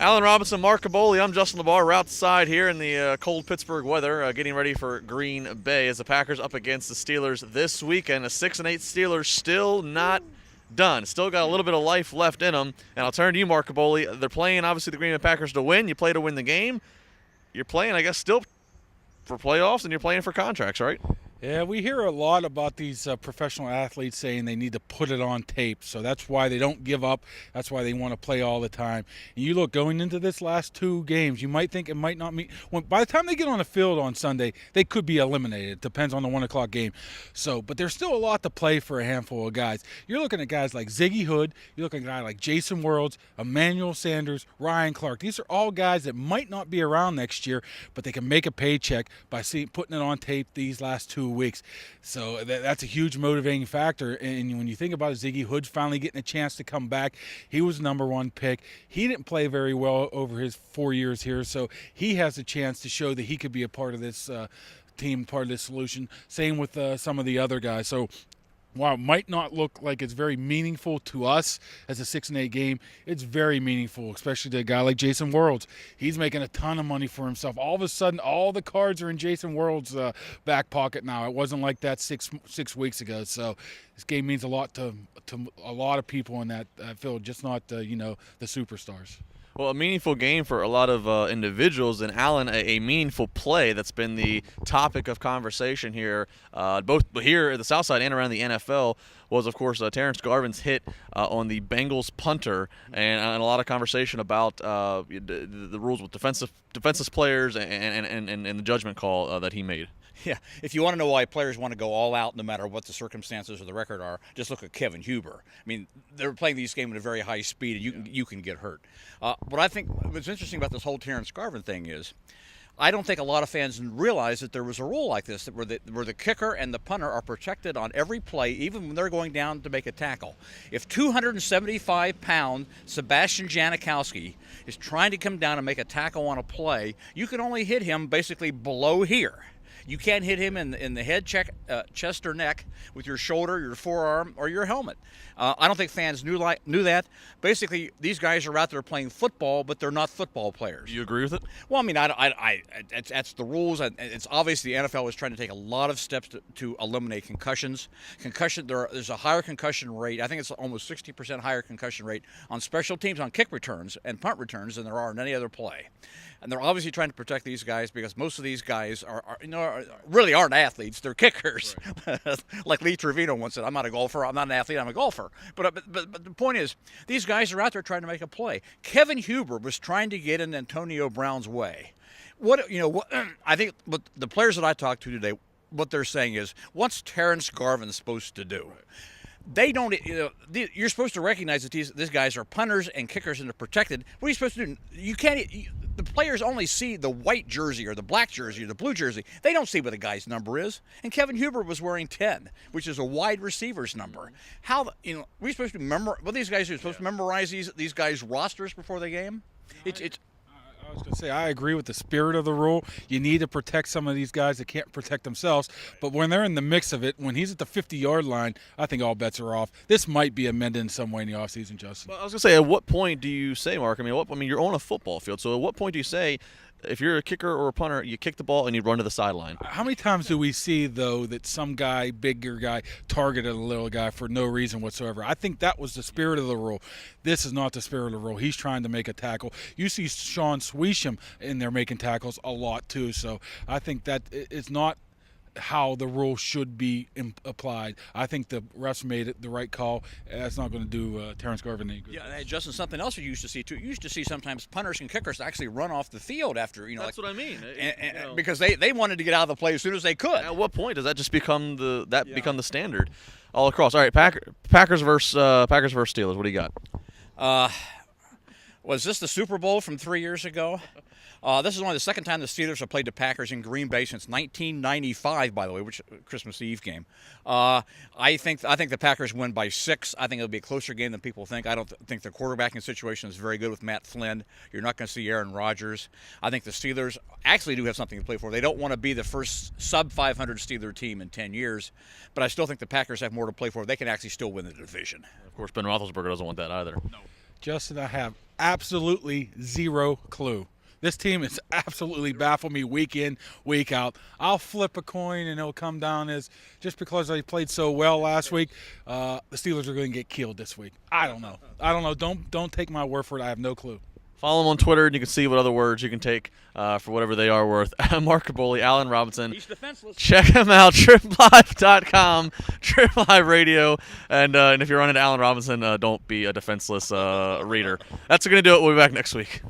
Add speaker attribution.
Speaker 1: Alan Robinson, Mark Caboli, I'm Justin LeBar. We're outside here in the cold Pittsburgh weather, getting ready for Green Bay as the Packers up against the Steelers this weekend. A 6-8 Steelers still not done. Still got a little bit of life left in them. And I'll turn to you, Mark Caboli. They're playing, obviously, the Green Bay Packers to win. You play to win the game. You're playing, I guess, still for playoffs, and you're playing for contracts, right?
Speaker 2: Yeah, we hear a lot about these professional athletes saying they need to put it on tape. So that's why they don't give up. That's why they want to play all the time. And you look, going into this last two games, you might think it might not mean. By the time they get on the field on Sunday, they could be eliminated. It depends on the 1 o'clock game. But there's still a lot to play for a handful of guys. You're looking at guys like Ziggy Hood. You're looking at guys like Jason Worlds, Emmanuel Sanders, Ryan Clark. These are all guys that might not be around next year, but they can make a paycheck by putting it on tape these last 2 weeks. So that's a huge motivating factor. And when you think about it, Ziggy Hood finally getting a chance to come back, he was number one pick. He didn't play very well over his 4 years here, so he has a chance to show that he could be a part of this team, part of this solution. Same with some of the other guys. So while it might not look like it's very meaningful to us as a 6-8 game, it's very meaningful, especially to a guy like Jason Worlds. He's making a ton of money for himself. All of a sudden, all the cards are in Jason Worlds' back pocket now. It wasn't like that six weeks ago. So this game means a lot to a lot of people in that field, just not the superstars.
Speaker 1: Well, a meaningful game for a lot of individuals, and Alan, a meaningful play that's been the topic of conversation here, both here at the South Side and around the NFL, was, of course, Terrence Garvin's hit on the Bengals punter, and a lot of conversation about the rules with defenseless players and the judgment call that he made.
Speaker 3: Yeah, if you want to know why players want to go all out no matter what the circumstances or the record are, just look at Kevin Huber. I mean, they're playing these games at a very high speed, and you can get hurt. What I think what's interesting about this whole Terrence Garvin thing is, I don't think a lot of fans realize that there was a rule like this, where the kicker and the punter are protected on every play, even when they're going down to make a tackle. If 275-pound Sebastian Janikowski is trying to come down and make a tackle on a play, you can only hit him basically below here. You can't hit him in the head, chest, or neck with your shoulder, your forearm, or your helmet. I don't think fans knew that. Basically, these guys are out there playing football, but they're not football players.
Speaker 1: Do you agree with it?
Speaker 3: Well, I mean, that's the rules. It's obvious the NFL is trying to take a lot of steps to eliminate concussions. There's a higher concussion rate. I think it's almost 60% higher concussion rate on special teams, on kick returns and punt returns than there are in any other play. And they're obviously trying to protect these guys because most of these guys really aren't athletes. They're kickers. Right. Like Lee Trevino once said, I'm not a golfer. I'm not an athlete. I'm a golfer. But the point is, these guys are out there trying to make a play. Kevin Huber was trying to get in Antonio Brown's way. I think what the players that I talked to today, what they're saying is, what's Terrence Garvin supposed to do? They don't, you're supposed to recognize that these guys are punters and kickers and they're protected. What are you supposed to do? You can't. The players only see the white jersey or the black jersey or the blue jersey. They don't see what the guy's number is. And Kevin Huber was wearing 10, which is a wide receiver's number. We're supposed to these guys are supposed to memorize these guys' rosters before the game.
Speaker 2: I was going to say, I agree with the spirit of the rule. You need to protect some of these guys that can't protect themselves. But when they're in the mix of it, when he's at the 50-yard line, I think all bets are off. This might be amended in some way in the offseason, Justin.
Speaker 1: Well, I was going to say, at what point do you say, Mark? I mean, you're on a football field. So at what point do you say, if you're a kicker or a punter, you kick the ball and you run to the sideline?
Speaker 2: How many times do we see, though, that some guy, bigger guy, targeted a little guy for no reason whatsoever? I think that was the spirit of the rule. This is not the spirit of the rule. He's trying to make a tackle. You see Sean Swisham in there making tackles a lot, too. So I think that it's not how the rule should be applied. I think the refs made it the right call. That's not going to do Terrence Garvin any good.
Speaker 3: Yeah, hey, Justin, something else you used to see too. You used to see sometimes punters and kickers actually run off the field after
Speaker 1: That's what I mean.
Speaker 3: Because they wanted to get out of the play as soon as they could.
Speaker 1: At what point does that just become become the standard all across? All right, Packers versus Steelers. What do you got?
Speaker 3: Was this the Super Bowl from 3 years ago? This is only the second time the Steelers have played the Packers in Green Bay since 1995, by the way, which Christmas Eve game. I think the Packers win by 6. I think it'll be a closer game than people think. I don't think the quarterbacking situation is very good with Matt Flynn. You're not going to see Aaron Rodgers. I think the Steelers actually do have something to play for. They don't want to be the first sub-500 Steeler team in 10 years, but I still think the Packers have more to play for. They can actually still win the division.
Speaker 1: Of course, Ben Roethlisberger doesn't want that either.
Speaker 3: No.
Speaker 2: Justin, I have absolutely zero clue. This team has absolutely baffled me week in, week out. I'll flip a coin and it'll come down as just because they played so well last week, the Steelers are going to get killed this week. I don't know. Don't take my word for it. I have no clue.
Speaker 1: Follow him on Twitter, and you can see what other words you can take for whatever they are worth. Mark Caboli, Allen Robinson.
Speaker 3: He's defenseless.
Speaker 1: Check him out, triplive.com, Trip Live Radio. And if you're running Allen Robinson, don't be a defenseless reader. That's going to do it. We'll be back next week.